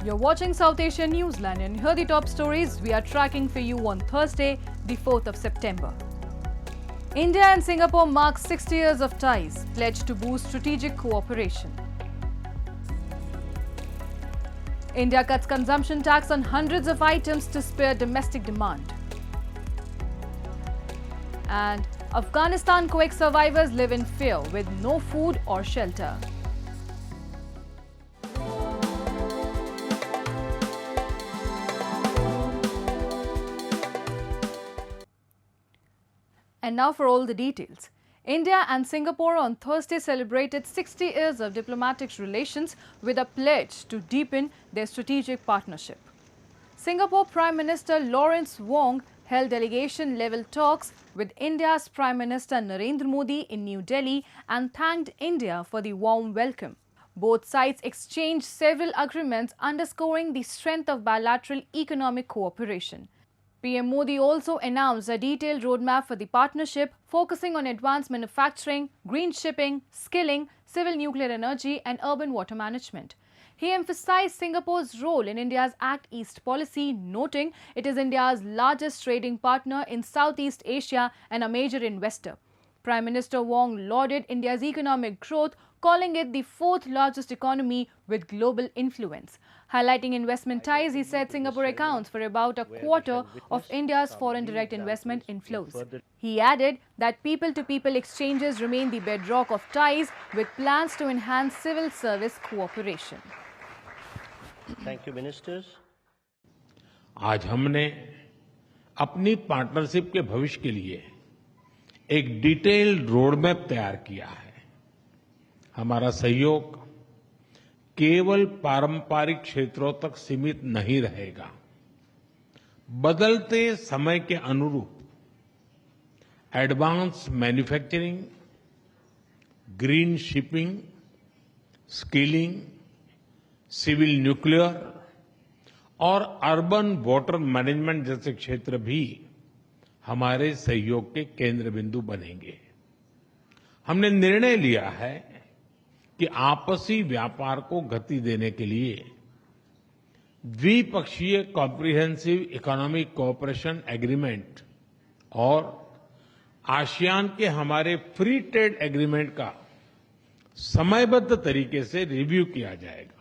You're watching South Asian Newsline and here are the top stories we are tracking for you on Thursday, the 4th of September. India and Singapore mark 60 years of ties, pledged to boost strategic cooperation. India cuts consumption tax on hundreds of items to spur domestic demand. And Afghanistan quake survivors live in fear with no food or shelter. And now for all the details. India and Singapore on Thursday celebrated 60 years of diplomatic relations with a pledge to deepen their strategic partnership. Singapore Prime Minister Lawrence Wong held delegation-level talks with India's Prime Minister Narendra Modi in New Delhi and thanked India for the warm welcome. Both sides exchanged several agreements underscoring the strength of bilateral economic cooperation. PM Modi also announced a detailed roadmap for the partnership, focusing on advanced manufacturing, green shipping, skilling, civil nuclear energy and urban water management. He emphasized Singapore's role in India's Act East policy, noting it is India's largest trading partner in Southeast Asia and a major investor. Prime Minister Wong lauded India's economic growth, calling it the fourth largest economy with global influence. Highlighting investment ties, he said Singapore accounts for about a quarter of India's foreign direct investment inflows. He added that people-to-people exchanges remain the bedrock of ties, with plans to enhance civil service cooperation. Thank you, ministers. आज हमने अपनी partnership के भविष्य के लिए एक detailed road map तैयार किया है। हमारा सहयोग केवल पारंपरिक क्षेत्रों तक सीमित नहीं रहेगा। बदलते समय के अनुरूप advance manufacturing, green shipping, skilling, civil nuclear और अर्बन वाटर मैनेजमेंट जैसे क्षेत्र भी हमारे सहयोग के केंद्र बिंदु बनेंगे। हमने निर्णय लिया है कि आपसी व्यापार को गति देने के लिए द्विपक्षीय कॉम्प्रिहेंसिव इकोनॉमिक कोऑपरेशन एग्रीमेंट और आसियान के हमारे फ्री ट्रेड एग्रीमेंट का समयबद्ध तरीके से रिव्यू किया जाएगा।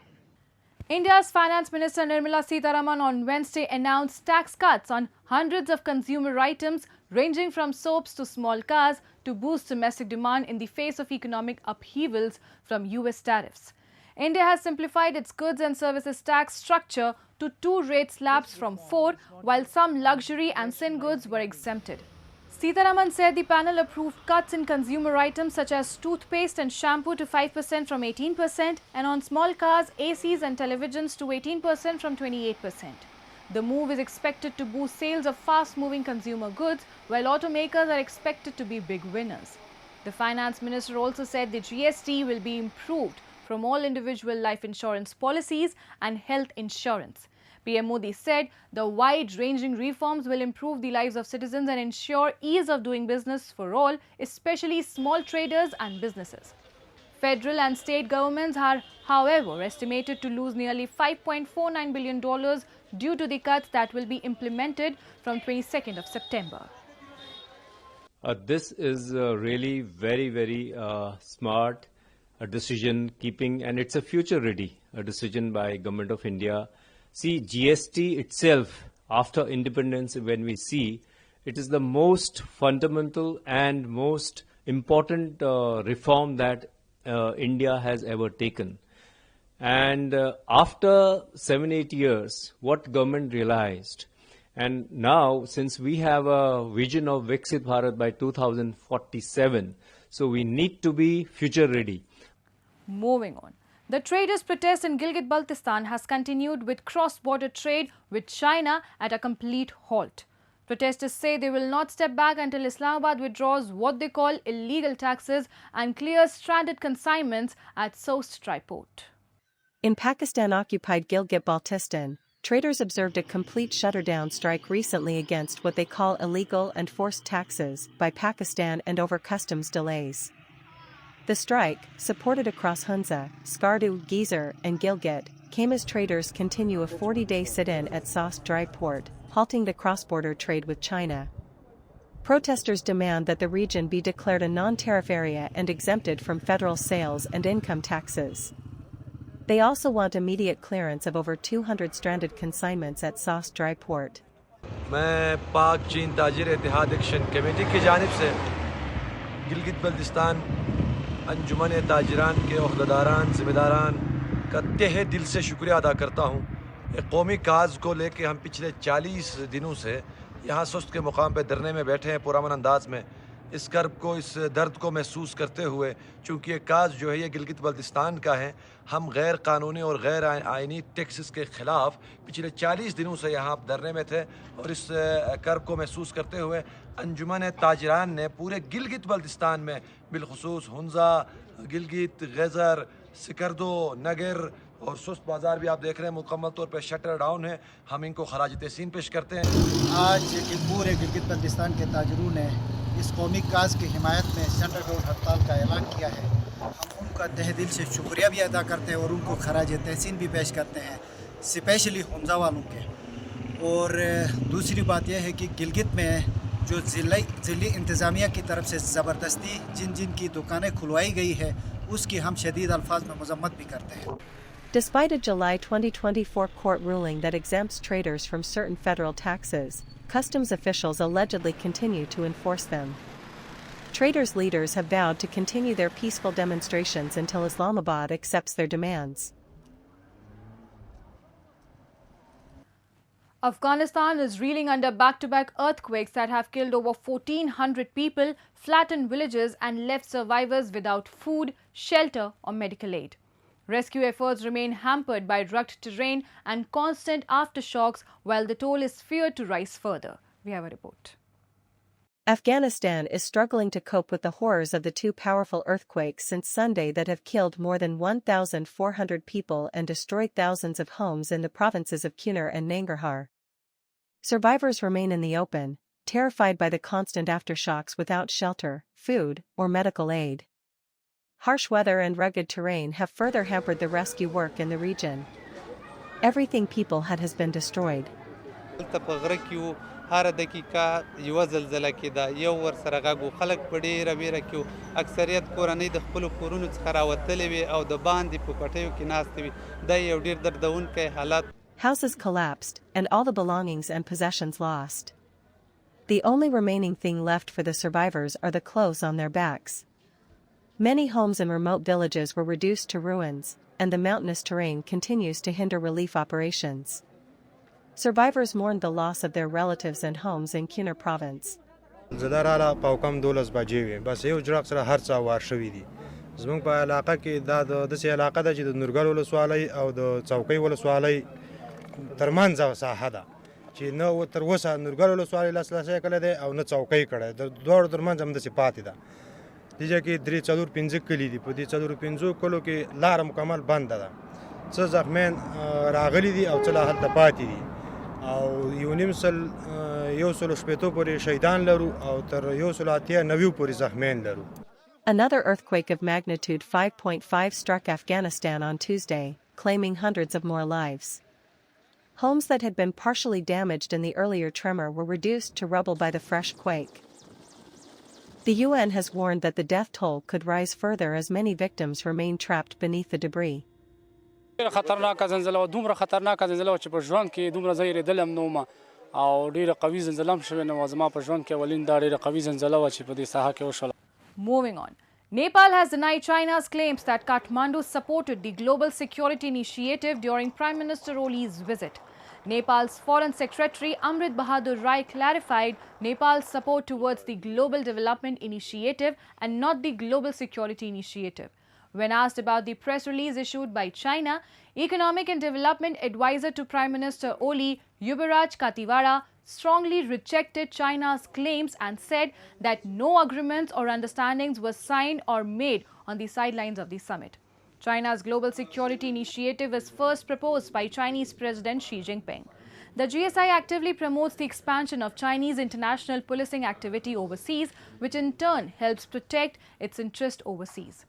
India's Finance Minister Nirmala Sitharaman on Wednesday announced tax cuts on hundreds of consumer items ranging from soaps to small cars to boost domestic demand in the face of economic upheavals from US tariffs. India has simplified its goods and services tax structure to 2 rate slabs from 4, while some luxury and sin goods were exempted. Sitharaman said the panel approved cuts in consumer items such as toothpaste and shampoo to 5% from 18% and on small cars, ACs and televisions to 18% from 28%. The move is expected to boost sales of fast-moving consumer goods, while automakers are expected to be big winners. The finance minister also said the GST will be improved from all individual life insurance policies and health insurance. PM Modi said the wide-ranging reforms will improve the lives of citizens and ensure ease of doing business for all, especially small traders and businesses. Federal and state governments are, however, estimated to lose nearly $5.49 billion due to the cuts that will be implemented from 22nd of September. This is really very smart decision keeping, and it's a future-ready decision by Government of India. See, GST itself, after independence, when we see, it is the most fundamental and most important reform that India has ever taken. And after 7-8 years, what government realized, and now since we have a vision of Viksit Bharat by 2047, so we need to be future ready. Moving on. The traders' protest in Gilgit-Baltistan has continued with cross-border trade with China at a complete halt. Protesters say they will not step back until Islamabad withdraws what they call illegal taxes and clears stranded consignments at Sost Triport. In Pakistan-occupied Gilgit-Baltistan, traders observed a complete shutterdown strike recently against what they call illegal and forced taxes by Pakistan and over customs delays. The strike, supported across Hunza, Skardu, Gezer, and Gilgit, came as traders continue a 40-day sit-in at Sost Dry Port, halting the cross-border trade with China. Protesters demand that the region be declared a non-tariff area and exempted from federal sales and income taxes. They also want immediate clearance of over 200 stranded consignments at Sost Dry Port. मैं पाक चीन ताजिर इत्तेहाद action committee की जानिब से गिलगित बल्तिस्तान अंजुमन ताजिरान के ओहदेदारान ज़िम्मेदारान का तहे दिल से शुक्रिया अदा करता हूँ। एक कौमी काज को लेकर हम पिछले 40 दिनों से यहाँ सुस्त के मुकाम पर धरने में बैठे हैं पुरअमन अंदाज में, इस कर्ब को, इस दर्द को महसूस करते हुए, चूँकि ये काज जो है ये गिलगित बल्तिस्तान का है। हम गैर कानूनी और गैर आइनी टैक्सेस के ख़िलाफ़ पिछले 40 दिनों से यहाँ धरने में थे और इस कर्ब को महसूस करते हुए अंजुमन ताजिरान ने पूरे गिलगित बल्तिस्तान में बिलखुसूस हुंजा, गिलगित, गज़र, सिकरदो, नगर और सुस्त बाज़ार भी आप देख रहे हैं मुकम्मल तौर पर शटर डाउन है। हम इनको खराज तहसीन पेश करते हैं। आज पूरे गिलगित बल्तिस्तान के ताजरों ने इस कौमी काज की हिमायत में शटर डाउन हड़ताल का ऐलान किया है। हम उनका तहे दिल से शुक्रिया भी अदा करते हैं और उनको खराज तहसीन भी पेश करते हैं, स्पेशली हुंजा वालों के। और दूसरी बात यह है कि गिलगित में जो ज़िली इंतज़ामिया की तरफ से ज़बरदस्ती जिन की दुकानें खुलवाई गई है उसकी हम शदीद अल्फाज में मज़म्मत भी करते हैं। Despite a July 2024 court ruling that exempts traders from certain federal taxes, customs officials allegedly continue to enforce them. Traders' leaders have vowed to continue their peaceful demonstrations until Islamabad accepts their demands. Afghanistan is reeling under back-to-back earthquakes that have killed over 1,400 people, flattened villages and left survivors without food, shelter or medical aid. Rescue efforts remain hampered by rugged terrain and constant aftershocks, while the toll is feared to rise further. We have a report. Afghanistan is struggling to cope with the horrors of the two powerful earthquakes since Sunday that have killed more than 1,400 people and destroyed thousands of homes in the provinces of Kunar and Nangarhar. Survivors remain in the open, terrified by the constant aftershocks without shelter, food, or medical aid. Harsh weather and rugged terrain have further hampered the rescue work in the region. Everything people had has been destroyed. هر دقیقه یو زلزله کېده، یو ورسره غږ و، خلک په ډېره ویره کې وو. اکثریت کورنۍ د خپلو کورونو څخه راوتلې وې او د باندې په پټیو کې ناستې وې. دا یو ډېر دردونکی حالت. Houses collapsed and all the belongings and possessions lost. The only remaining thing left for the survivors are the clothes on their backs. Many homes in remote villages were reduced to ruins, and the mountainous terrain continues to hinder relief operations. Survivors mourned the loss of their relatives and homes in Kunar province. زدارala پاوکم 12 بجې وې، بس یو جراق سره هر څه وار شوي دي. زموږ په علاقه کې دا د داسې علاقه ده چې د نورګل ولسوالۍ او د چوکۍ ولسوالۍ ترمنځ ساحه ده چې نه تر اوسه نورګل ولسوالۍ لاسلسی کړی دی او نه چوکۍ کړی د دواړو ترمنځ همداسې پاتې ده. دې کې 3-4-5 کلي دي، په دې 4-5 کلو کې لاره مکمل بنده ده. څه زخمیان راغلي دي او څه لا هلته پاتې دي. او یو نیم سل یو سل شپېتو پورې شهیدان لرو او تر یو سل اتیا 90 پورې زخمیان لرو. Another earthquake of magnitude 5.5 struck Afghanistan on Tuesday, claiming hundreds of more lives. Homes that had been partially damaged in the earlier tremor were reduced to rubble by the fresh quake. The UN has warned that the death toll could rise further as many victims remain trapped beneath the debris. خطرناکه زلزله و دومره خطرناکه زلزله و چې په ژوند کې دومره زه یېرېدلی هم نه وم او ډېره قوي زلزله هم شوې نه وه. زما په ژوند کې اولین دا ډېره قوي زلزله وه چې په دې ساحه کې وشوله. Moving on. Nepal has denied China's claims that Kathmandu supported the Global Security Initiative during Prime Minister Oli's visit. Nepal's Foreign Secretary Amrit Bahadur Rai clarified Nepal's support towards the Global Development Initiative and not the Global Security Initiative. When asked about the press release issued by China, Economic and Development Advisor to Prime Minister Oli, Yubaraj Katiwara, strongly rejected China's claims and said that no agreements or understandings were signed or made on the sidelines of the summit. China's Global Security Initiative was first proposed by Chinese President Xi Jinping. The GSI actively promotes the expansion of Chinese international policing activity overseas, which in turn helps protect its interest overseas.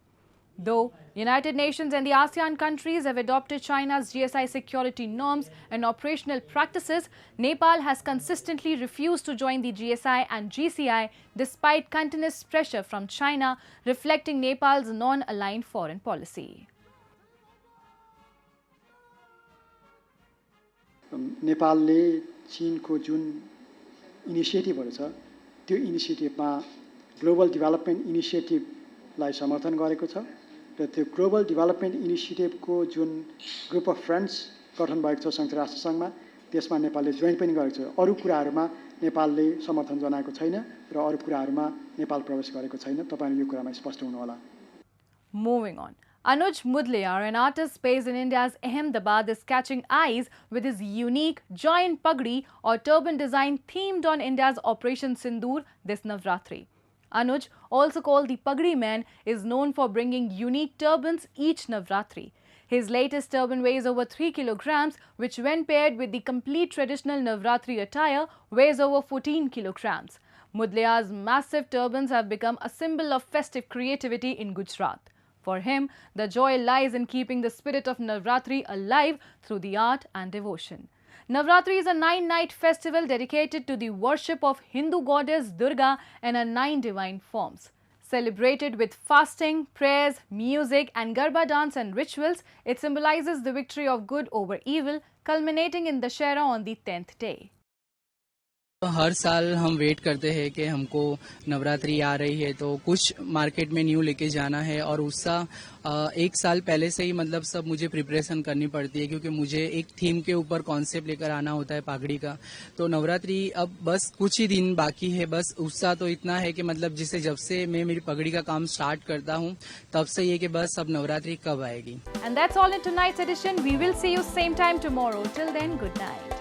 Though United Nations and the ASEAN countries have adopted China's GSI security norms and operational practices, Nepal has consistently refused to join the GSI and GCI despite continuous pressure from China, reflecting Nepal's non-aligned foreign policy. नेपालले चीनको जुन इनिसिएटिभहरू छ त्यो इनिसिएटिभमा global development इनिसिएटिभलाई समर्थन गरेको छ र त्यो global development इनिसिएटिभको जुन ग्रुप अफ फ्रेन्ड्स गठन भएको छ संयुक्त राष्ट्र सङ्घमा त्यसमा नेपालले जोइन पनि गरेको छ। अरू कुराहरूमा नेपालले समर्थन जनाएको छैन र अरू कुराहरूमा नेपाल प्रवेश गरेको छैन। तपाईहरु यो कुरामा स्पष्ट हुनु होला। Moving on. Anuj Mudliar, an artist based in India's Ahmedabad, is catching eyes with his unique giant pagdi or turban design themed on India's Operation Sindoor this Navratri. Anuj, also called the Pagdi Man, is known for bringing unique turbans each Navratri. His latest turban weighs over 3 kilograms, which when paired with the complete traditional Navratri attire, weighs over 14 kilograms. Mudliar's massive turbans have become a symbol of festive creativity in Gujarat. For him, the joy lies in keeping the spirit of Navratri alive through the art and devotion. Navratri is a 9-night festival dedicated to the worship of Hindu goddess Durga and her 9 divine forms. Celebrated with fasting, prayers, music and Garba dance and rituals, it symbolizes the victory of good over evil, culminating in Dussehra on the 10th day. हर साल हम wait करते हैं कि हमको नवरात्रि आ रही है तो कुछ मार्केट में न्यू लेके जाना है और उसका एक साल पहले से ही मतलब सब मुझे प्रिपरेशन करनी पड़ती है क्योंकि मुझे एक थीम के ऊपर कॉन्सेप्ट लेकर आना होता है पगड़ी का। तो नवरात्रि अब बस कुछ ही दिन बाकी है, बस उत्साह तो इतना है कि मतलब जिसे जब से मैं मेरी पगड़ी का काम स्टार्ट करता हूँ तब से ये कि बस अब नवरात्रि कब आएगी। And that's all in tonight's edition. We will see you same time tomorrow. Till then, good night.